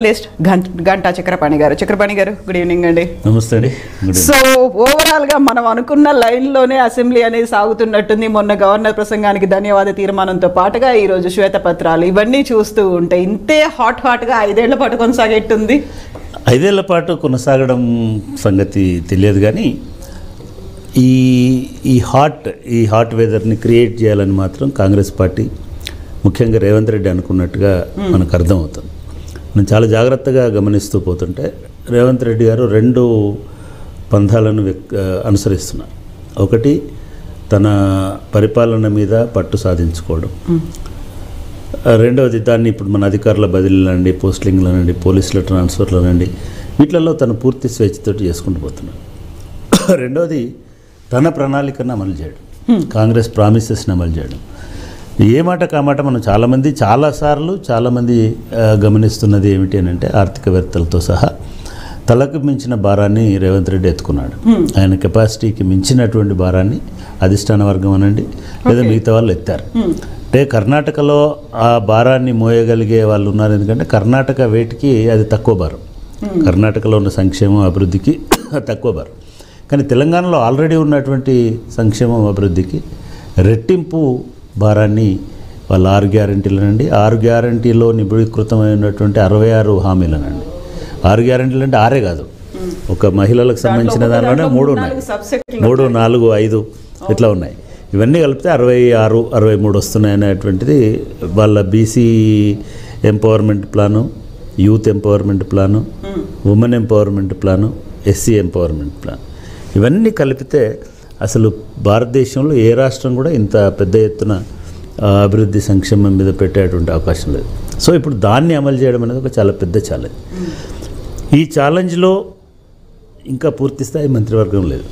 List Ganta Chakrapani గారు good evening అండి. నమస్తే అండి. సో ఓవరాల్ గా మనం అనుకున్న లైన్ లోనే అసెంబ్లీ అనేది సాగుతున్నట్టుంది. మొన్న గవర్నర్ ప్రసంగానికి ధన్యవాద తీర్మానంతో పాటుగా ఈ రోజు శ్వేతపత్రాలు ఇవన్నీ చూస్తూ ఉంటే ఇంతే హాట్ గా 5 ఏళ్ల పాటు కొనసాగేట్టుంది. 5 ఏళ్ల పాటు కొనసాగడం సంగతి తెలియదు, కానీ ఈ హాట్ వెదర్ని క్రియేట్ చేయాలని మాత్రం కాంగ్రెస్ పార్టీ ముఖ్యంగా రేవంత్ రెడ్డి అనుకున్నట్టుగా మనకు అర్థమవుతుంది. నేను చాలా జాగ్రత్తగా గమనిస్తూ పోతుంటే రేవంత్ రెడ్డి గారు 2 పంథాలను అనుసరిస్తున్నారు. ఒకటి తన పరిపాలన మీద పట్టు సాధించుకోవడం, రెండవది దాన్ని ఇప్పుడు మన అధికారుల బదిలీలనండి, పోస్టింగ్లనండి, పోలీసుల ట్రాన్స్ఫర్లనండి, వీటిలలో తను పూర్తి స్వేచ్ఛతో చేసుకుంటూ పోతున్నాడు. రెండవది తన ప్రణాళికను అమలు చేయడం, కాంగ్రెస్ ప్రామిసెస్ని అమలు చేయడం. ఏ మాట కామాట మనం చాలామంది గమనిస్తున్నది ఏమిటి అని అంటే ఆర్థికవేత్తలతో సహా తలకు మించిన భారాన్ని రేవంత్ రెడ్డి ఎత్తుకున్నాడు. ఆయన కెపాసిటీకి మించినటువంటి భారాన్ని అధిష్టాన వర్గం అనండి లేదా మిగతా వాళ్ళు ఎత్తారు. అంటే కర్ణాటకలో ఆ భారాన్ని మోయగలిగే వాళ్ళు ఉన్నారు, ఎందుకంటే కర్ణాటక వేటికి అది తక్కువ భారం, కర్ణాటకలో ఉన్న సంక్షేమం అభివృద్ధికి తక్కువ భారం. కానీ తెలంగాణలో ఆల్రెడీ ఉన్నటువంటి సంక్షేమం అభివృద్ధికి రెట్టింపు భారాన్ని వాళ్ళ 6 గ్యారంటీలనండి, 6 గ్యారంటీలో నిబిడీకృతమైనటువంటి 66 హామీలనండి. 6 గ్యారంటీలు అంటే 6 కాదు, ఒక మహిళలకు సంబంధించిన దానిలోనే 3 ఉన్నాయి, 3, 4, 5 ఇట్లా ఉన్నాయి. ఇవన్నీ కలిపితే 66, 63 వస్తున్నాయి అనేటువంటిది వాళ్ళ BC empowerment plan, youth empowerment plan, women empowerment plan, SC empowerment plan, ఇవన్నీ కలిపితే అసలు భారతదేశంలో ఏ రాష్ట్రం కూడా ఇంత పెద్ద ఎత్తున అభివృద్ధి సంక్షేమం మీద పెట్టేటువంటి అవకాశం లేదు. సో ఇప్పుడు దాన్ని అమలు చేయడం అనేది ఒక చాలా పెద్ద ఛాలెంజ్. ఈ ఛాలెంజ్లో ఇంకా పూర్తి స్థాయి మంత్రివర్గం లేదు.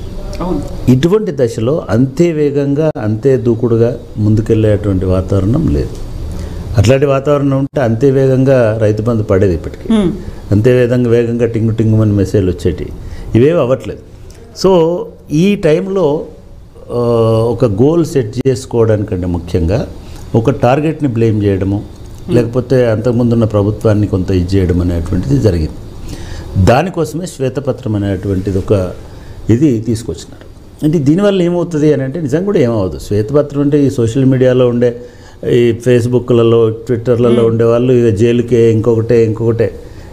ఇటువంటి దశలో అంతే వేగంగా అంతే దూకుడుగా ముందుకెళ్ళేటువంటి వాతావరణం లేదు. అట్లాంటి వాతావరణం ఉంటే అంతే వేగంగా రైతు బంధు పడేది, ఇప్పటికీ అంతే వేగంగా టింగు అని మెసేజ్లు వచ్చేటి, ఇవేవి అవ్వట్లేదు. సో ఈ టైంలో ఒక గోల్ సెట్ చేసుకోవడానికంటే ముఖ్యంగా ఒక టార్గెట్ని బ్లేమ్ చేయడము, లేకపోతే అంతకుముందున్న ప్రభుత్వాన్ని కొంత ఇది చేయడం అనేటువంటిది జరిగింది. దానికోసమే శ్వేతపత్రం అనేటువంటిది ఒక ఇది తీసుకొచ్చినారు. అంటే దీనివల్ల ఏమవుతుంది అని అంటే నిజంగా కూడా ఏమవుతుంది. శ్వేతపత్రం అంటే ఈ సోషల్ మీడియాలో ఉండే, ఈ ఫేస్బుక్లలో, ట్విట్టర్లలో ఉండేవాళ్ళు ఇక జైలుకే ఇంకొకటే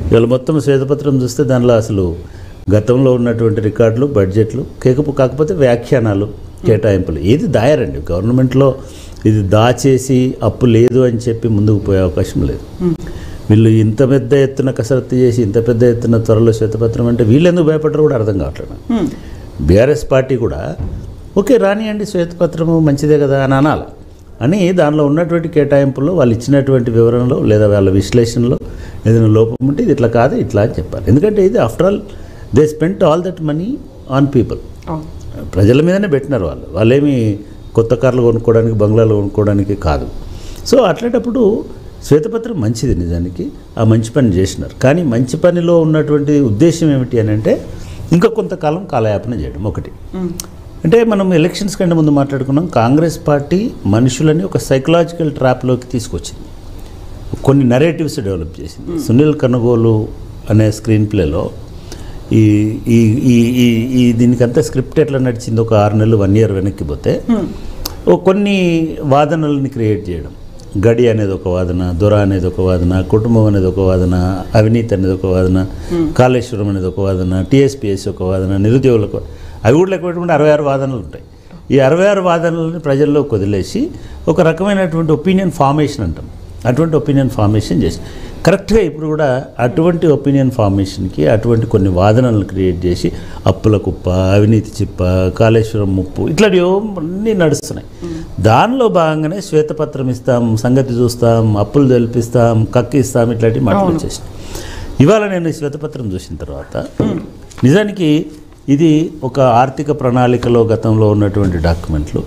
ఇవాళ మొత్తం శ్వేతపత్రం చూస్తే దానిలో అసలు గతంలో ఉన్నటువంటి రికార్డులు, బడ్జెట్లు, కాకపోతే వ్యాఖ్యానాలు, కేటాయింపులు ఏది దాయారండి. గవర్నమెంట్లో ఇది దాచేసి అప్పు లేదు అని చెప్పి ముందుకు పోయే అవకాశం లేదు. వీళ్ళు ఇంత పెద్ద ఎత్తున కసరత్తు చేసి ఇంత పెద్ద ఎత్తున త్వరలో శ్వేతపత్రం అంటే వీళ్ళు ఎందుకు భయపడరు కూడా అర్థం కావట్లేదు. బీఆర్ఎస్ పార్టీ కూడా ఓకే రానియండి, శ్వేతపత్రము మంచిదే కదా అని అనాలి అని దానిలో ఉన్నటువంటి కేటాయింపుల్లో వాళ్ళు ఇచ్చినటువంటి వివరణలో లేదా వాళ్ళ విశ్లేషణలో ఏదైనా లోపం ఉంటే ఇది ఇట్లా కాదు ఇట్లా అని చెప్పాలి. ఎందుకంటే ఇది after all they spent all that money on people, ప్రజల మీదనే పెట్టినారు. వాళ్ళేమి కొత్త కార్లు కొనుక్కోవడానికి, బంగ్లాలు కొనుక్కోవడానికి కాదు. సో అట్లాంటప్పుడు శ్వేతపత్రం మంచిది, నిజానికి ఆ మంచి పని చేసినారు. కానీ మంచి పనిలో ఉన్నటువంటి ఉద్దేశం ఏమిటి అని అంటే ఇంకా కొంతకాలం కాలయాపన చేయడం ఒకటి. అంటే మనం ఎలక్షన్స్ కంటే ముందు మాట్లాడుకున్నాం, కాంగ్రెస్ పార్టీ మనుషులని ఒక సైకలాజికల్ ట్రాప్లోకి తీసుకొచ్చింది, కొన్ని నరేటివ్స్ డెవలప్ చేసింది. సునీల్ కనుగోలు అనే స్క్రీన్ ప్లేలో ఈ దీనికంతా స్క్రిప్ట్ ఎట్లా నడిచింది, ఒక 6 నెలలు 1 year వెనక్కి పోతే కొన్ని వాదనలని క్రియేట్ చేయడం. గడి అనేది ఒక వాదన, దొర అనేది ఒక వాదన, కుటుంబం అనేది ఒక వాదన, అవినీతి అనేది ఒక వాదన, కాళేశ్వరం అనేది ఒక వాదన, టీఎస్పీఎస్ ఒక వాదన, నిరుద్యోగులకు, అవి కూడా లెక్క పెట్టుకుంటే 66 వాదనలు ఉంటాయి. ఈ 66 వాదనలని ప్రజల్లోకి వదిలేసి ఒక రకమైనటువంటి ఒపీనియన్ ఫార్మేషన్ అంటాం, అటువంటి ఒపీనియన్ ఫార్మేషన్ చేసి కరెక్ట్గా ఇప్పుడు కూడా అటువంటి ఒపీనియన్ ఫార్మేషన్కి అటువంటి కొన్ని వాదనలు క్రియేట్ చేసి అప్పుల కుప్ప, అవినీతి చిప్ప, కాళేశ్వరం ముప్పు ఇట్లాంటివి అన్నీ నడుస్తున్నాయి. దానిలో భాగంగానే శ్వేతపత్రం ఇస్తాం, సంగతి చూస్తాం, అప్పులు తెలిపిస్తాం, కక్కిస్తాం, ఇట్లాంటివి మాటలు వచ్చేసినాయి. ఇవాళ నేను ఈ శ్వేతపత్రం చూసిన తర్వాత నిజానికి ఇది ఒక ఆర్థిక ప్రణాళికలో గతంలో ఉన్నటువంటి డాక్యుమెంట్లు,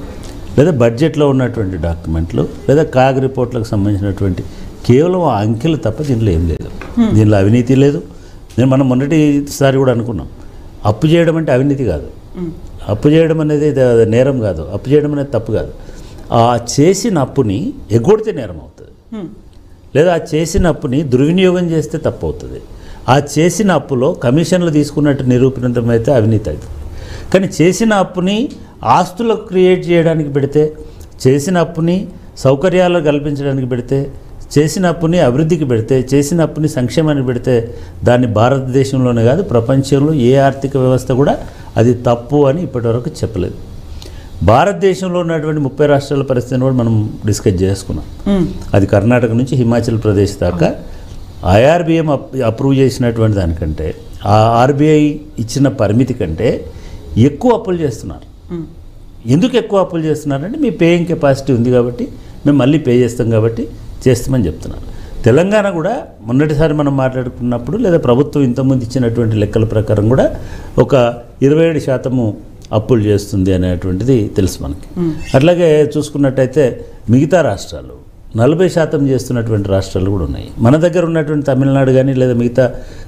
లేదా బడ్జెట్లో ఉన్నటువంటి డాక్యుమెంట్లు, లేదా కాగ్ రిపోర్ట్లకు సంబంధించినటువంటి కేవలం ఆ అంకెలు తప్ప దీనిలో ఏం లేదు. దీనిలో అవినీతి లేదు. మనం మొన్నటిసారి కూడా అనుకున్నాం, అప్పు చేయడం అంటే అవినీతి కాదు, అప్పు చేయడం అనేది నేరం కాదు, అప్పు చేయడం అనేది తప్పు కాదు. ఆ చేసిన అప్పుని ఎగ్గొడితే నేరం అవుతుంది. లేదా ఆ చేసిన అప్పుని దుర్వినియోగం చేస్తే తప్పు అవుతుంది. ఆ చేసిన అప్పులో కమిషన్లు తీసుకున్నట్టు నిరూపితమైతే అవినీతి అవుతుంది. కానీ చేసిన అప్పుని ఆస్తులకు క్రియేట్ చేయడానికి పెడితే, చేసిన అప్పుని సౌకర్యాలు కల్పించడానికి పెడితే, చేసిన అప్పుని అభివృద్ధికి పెడితే, చేసిన అప్పుని సంక్షేమానికి పెడితే దాన్ని భారతదేశంలోనే కాదు ప్రపంచంలో ఏ ఆర్థిక వ్యవస్థ కూడా అది తప్పు అని ఇప్పటివరకు చెప్పలేదు. భారతదేశంలో ఉన్నటువంటి 30 రాష్ట్రాల పరిస్థితిని కూడా మనం డిస్కస్ చేసుకున్నాం. అది కర్ణాటక నుంచి హిమాచల్ ప్రదేశ్ దాకా IRBM అప్రూవ్ చేసినటువంటి దానికంటే, ఆ RBI ఇచ్చిన పరిమితి కంటే ఎక్కువ అప్పులు చేస్తున్నారు. ఎందుకు ఎక్కువ అప్పులు చేస్తున్నారంటే మీ పేయింగ్ కెపాసిటీ ఉంది కాబట్టి మేము మళ్ళీ పే చేస్తాం కాబట్టి చేస్తామని చెప్తున్నారు. తెలంగాణ కూడా మొన్నటిసారి మనం మాట్లాడుకున్నప్పుడు లేదా ప్రభుత్వం ఇంతకుముందు ఇచ్చినటువంటి లెక్కల ప్రకారం కూడా ఒక 27% అప్పులు చేస్తుంది అనేటువంటిది తెలుసు మనకి. అట్లాగే చూసుకున్నట్టయితే మిగతా రాష్ట్రాలు 40% చేస్తున్నటువంటి రాష్ట్రాలు కూడా ఉన్నాయి. మన దగ్గర ఉన్నటువంటి తమిళనాడు కానీ లేదా మిగతా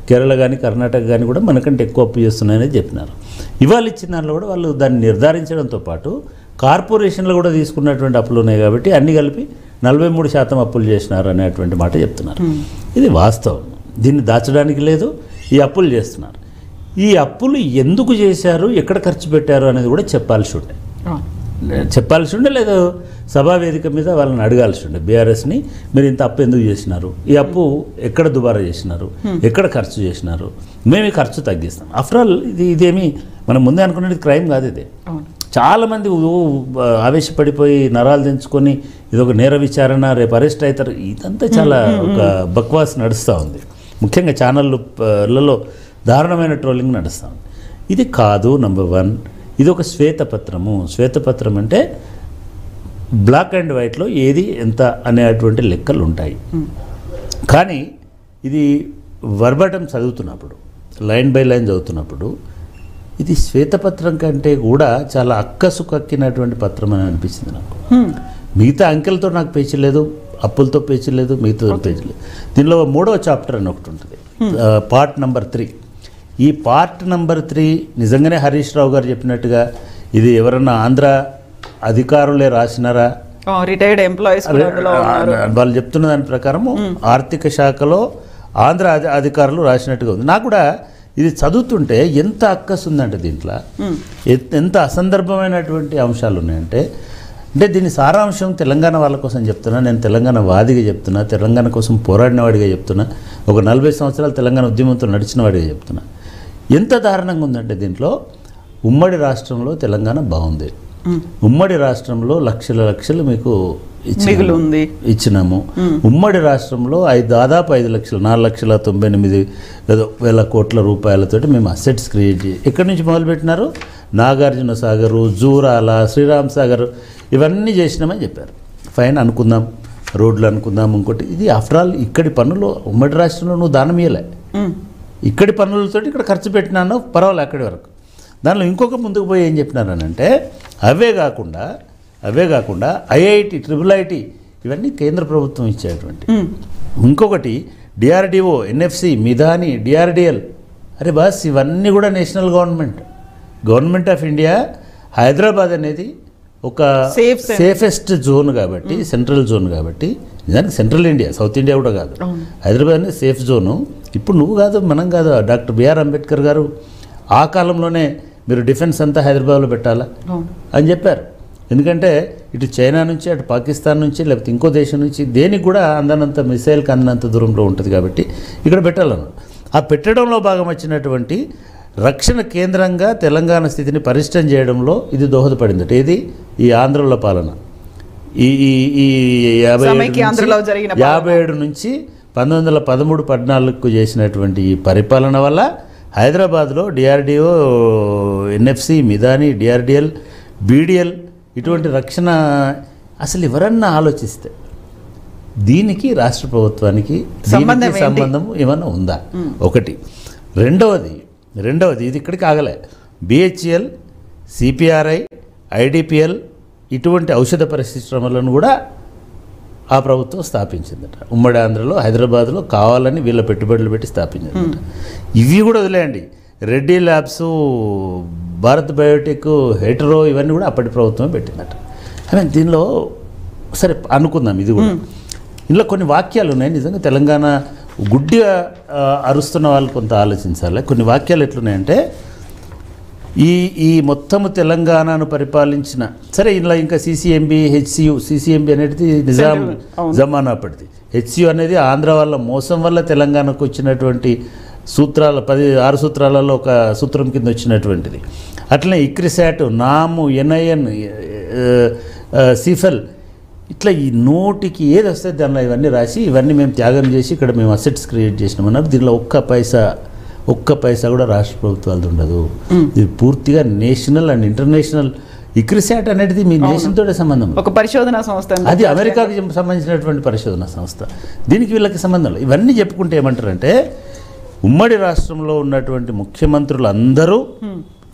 కేరళ కానీ కర్ణాటక కానీ కూడా మనకంటే ఎక్కువ అప్పు చేస్తున్నాయని చెప్పినారు. ఇవాళ ఇచ్చిన దాంట్లో కూడా వాళ్ళు దాన్ని నిర్ధారించడంతో పాటు కార్పొరేషన్లు కూడా తీసుకున్నటువంటి అప్పులు ఉన్నాయి కాబట్టి అన్ని కలిపి 43% అప్పులు చేసినారు అనేటువంటి మాట చెప్తున్నారు. ఇది వాస్తవం, దీన్ని దాచడానికి లేదు. ఈ అప్పులు చేస్తున్నారు. ఈ అప్పులు ఎందుకు చేశారు, ఎక్కడ ఖర్చు పెట్టారు అనేది కూడా చెప్పాల్సి ఉండే లేదు సభా వేదిక మీద వాళ్ళని అడగాల్సి ఉండే బీఆర్ఎస్ని, మీరు ఇంత అప్పు ఎందుకు చేసినారు, ఈ అప్పు ఎక్కడ దుబారా చేసినారు, ఎక్కడ ఖర్చు చేసినారు, మేము ఈ ఖర్చు తగ్గిస్తాం. ఆఫ్టర్ ఆల్ ఇదేమి మనం ముందే అనుకున్నది క్రైమ్ కాదు. ఇది చాలామంది ఆవేశపడిపోయి నరాలు తెంచుకొని ఇది ఒక నేర విచారణ, రేపు అరెస్ట్ అవుతారు, ఇదంతా చాలా ఒక బక్వాస్ నడుస్తూ ఉంది. ముఖ్యంగా ఛానళ్ళలో దారుణమైన ట్రోలింగ్ నడుస్తూ ఉంది. ఇది కాదు. నంబర్ 1, ఇది ఒక శ్వేతపత్రము. శ్వేతపత్రం అంటే బ్లాక్ అండ్ వైట్లో ఏది ఎంత అనేటువంటి లెక్కలు ఉంటాయి. కానీ ఇది వర్బటం చదువుతున్నప్పుడు, లైన్ బై లైన్ చదువుతున్నప్పుడు ఇది శ్వేతపత్రం కంటే కూడా చాలా అక్కసు కక్కినటువంటి పత్రం అని అనిపించింది నాకు. మిగతా అంకెలతో నాకు పేచీ లేదు, అప్పులతో పేచీ లేదు, మిగతా పేచీ లేదు. దీనిలో 3వ చాప్టర్ అని ఒకటి ఉంటుంది, పార్ట్ నెంబర్ 3. ఈ పార్ట్ నెంబర్ 3 నిజంగానే హరీష్ రావు గారు చెప్పినట్టుగా ఇది ఎవరన్నా ఆంధ్ర అధికారులే రాసినారా, రిటైర్డ్ ఎంప్లాయీస్ వాళ్ళు చెప్తున్న దాని ప్రకారము ఆర్థిక శాఖలో ఆంధ్ర అధికారులు రాసినట్టుగా ఉంది. నాకు కూడా ఇది చదువుతుంటే ఎంత అక్కసు ఉందంటే దీంట్లో ఎంత అసందర్భమైనటువంటి అంశాలు ఉన్నాయంటే, అంటే దీని సారాంశం తెలంగాణ వాళ్ళ కోసం చెప్తున్నా, నేను తెలంగాణ వాదిగా చెప్తున్నా, తెలంగాణ కోసం పోరాడిన వాడిగా చెప్తున్నా, ఒక 40 సంవత్సరాలు తెలంగాణ ఉద్యమంతో నడిచిన వాడిగా చెప్తున్నా. ఎంత దారుణంగా ఉందంటే దీంట్లో ఉమ్మడి రాష్ట్రంలో తెలంగాణ బాగుంది, ఉమ్మడి రాష్ట్రంలో లక్షలు మీకు ఇచ్చినాము, ఉమ్మడి రాష్ట్రంలో దాదాపు 5 లక్షలు 4,98,000 కోట్ల రూపాయలతోటి మేము అసెట్స్ క్రియేట్ చేసి ఎక్కడి నుంచి మొదలుపెట్టినారు, నాగార్జున సాగరు, జూరాల, శ్రీరామ్ సాగర్ ఇవన్నీ చేసినామని చెప్పారు. ఫైన్ అనుకుందాం, రోడ్లు అనుకుందాం, ఇంకోటి. ఇది ఆఫ్టర్ ఆల్ ఇక్కడి పన్నులు, ఉమ్మడి రాష్ట్రంలో నువ్వు దానం ఇయ్యలే, ఇక్కడి పన్నులతోటి ఇక్కడ ఖర్చు పెట్టినాను, పర్వాలేదు అక్కడి వరకు. దానిలో ఇంకొక ముందుకు పోయి ఏం చెప్పినారనంటే అవే కాకుండా IIT, IIIT ఇవన్నీ కేంద్ర ప్రభుత్వం ఇచ్చేటువంటి. ఇంకొకటి DRDO, NFC, మిధాని, DRDL. అరే బాస్, ఇవన్నీ కూడా national government of India. Hyderabad అనేది ఒక సేఫెస్ట్ జోన్ కాబట్టి, సెంట్రల్ జోన్ కాబట్టి, నిజానికి సెంట్రల్ ఇండియా, సౌత్ ఇండియా కూడా కాదు. హైదరాబాద్ అనేది సేఫ్ జోను. ఇప్పుడు నువ్వు కాదు, మనం కాదు, డాక్టర్ బిఆర్ అంబేద్కర్ గారు ఆ కాలంలోనే మీరు డిఫెన్స్ అంతా హైదరాబాద్లో పెట్టాలా అని చెప్పారు. ఎందుకంటే ఇటు చైనా నుంచి, అటు పాకిస్తాన్ నుంచి, లేకపోతే ఇంకో దేశం నుంచి దేనికి కూడా అందనంత మిసైల్కి అందినంత దూరంలో ఉంటుంది కాబట్టి ఇక్కడ పెట్టాలన్నారు. ఆ పెట్టడంలో భాగం వచ్చినటువంటి రక్షణ కేంద్రంగా తెలంగాణ స్థితిని పరిష్టం చేయడంలో ఇది దోహదపడిందట. ఏది ఈ ఆంధ్రలో పాలన, ఈ 57 నుంచి 1913-14కు చేసినటువంటి ఈ పరిపాలన వల్ల హైదరాబాద్లో DRDO, NFC, Midhani, DRDL, BDL ఇటువంటి రక్షణ అసలు ఎవరన్నా ఆలోచిస్తే దీనికి రాష్ట్ర ప్రభుత్వానికి సంబంధం ఏమన్నా ఉందా? ఒకటి. రెండవది ఇది ఇక్కడికి ఆగలే. BHEL, CPRI, IDPL ఇటువంటి ఔషధ పరిశ్రమలను కూడా ఆ ప్రభుత్వం స్థాపించిందట. ఉమ్మడి ఆంధ్రలో, హైదరాబాద్లో కావాలని వీళ్ళ పెట్టుబడులు పెట్టి స్థాపించిందట. ఇవి కూడా వదిలేయండి, Reddy labs, Bharat Biotech, hetero ఇవన్నీ కూడా అప్పటి ప్రభుత్వమే పెట్టిందట. ఐ మీన్ దీనిలో సరే అనుకుందాం ఇది కూడా. ఇందులో కొన్ని వాక్యాలు ఉన్నాయి నిజంగా తెలంగాణ గుడ్డిగా అరుస్తున్న వాళ్ళు కొంత ఆలోచించాలి. కొన్ని వాక్యాలు ఎట్లున్నాయంటే ఈ మొత్తము తెలంగాణను పరిపాలించిన సరే ఇలా ఇంకా సిసిఎంబి హెచ్సియు సిసిఎంబి అనేది నిజాం జమానా అప్పటిది, హెచ్సియు అనేది ఆంధ్ర వాళ్ళ మోసం వల్ల తెలంగాణకు వచ్చినటువంటి సూత్రాల 6 సూత్రాలలో ఒక సూత్రం కింద వచ్చినటువంటిది. అట్లనే ఇక్రిసాట్, నాము, ఎన్ఐఎన్, సిఫెల్ ఇట్లా ఈ నోటికి ఏది వస్తే దానిలో ఇవన్నీ రాసి ఇవన్నీ మేము త్యాగం చేసి ఇక్కడ మేము అసెట్స్ క్రియేట్ చేసినామన్నారు. దీనిలో ఒక్క పైసా కూడా రాష్ట్ర ప్రభుత్వాలది ఉండదు. ఇది పూర్తిగా నేషనల్ అండ్ ఇంటర్నేషనల్. ఇక్రిసాట్ అనేది మీ నేషన్ తోటే సంబంధం, ఒక పరిశోధనా సంస్థ, అది అమెరికాకు సంబంధించినటువంటి పరిశోధనా సంస్థ. దీనికి వీళ్ళకి సంబంధం లేదు. ఇవన్నీ చెప్పుకుంటే ఏమంటారంటే ఉమ్మడి రాష్ట్రంలో ఉన్నటువంటి ముఖ్యమంత్రులు అందరూ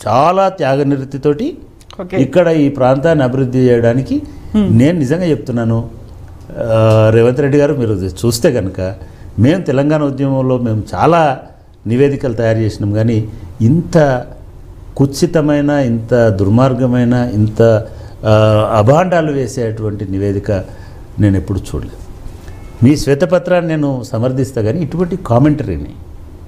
చాలా త్యాగనిరతితోటి ఇక్కడ ఈ ప్రాంతాన్ని అభివృద్ధి చేయడానికి, నేను నిజంగా చెప్తున్నాను రేవంత్ రెడ్డి గారు మీరు చూస్తే కనుక మేము తెలంగాణ ఉద్యమంలో మేము చాలా నివేదికలు తయారు చేసినాం, కానీ ఇంత కుత్సితమైన, ఇంత దుర్మార్గమైన, ఇంత అభాండాలు వేసేటువంటి నివేదిక నేను ఎప్పుడు చూడలేదు. మీ శ్వేతపత్రాన్ని నేను సమర్థిస్తా, కానీ ఇటువంటి కామెంటరీని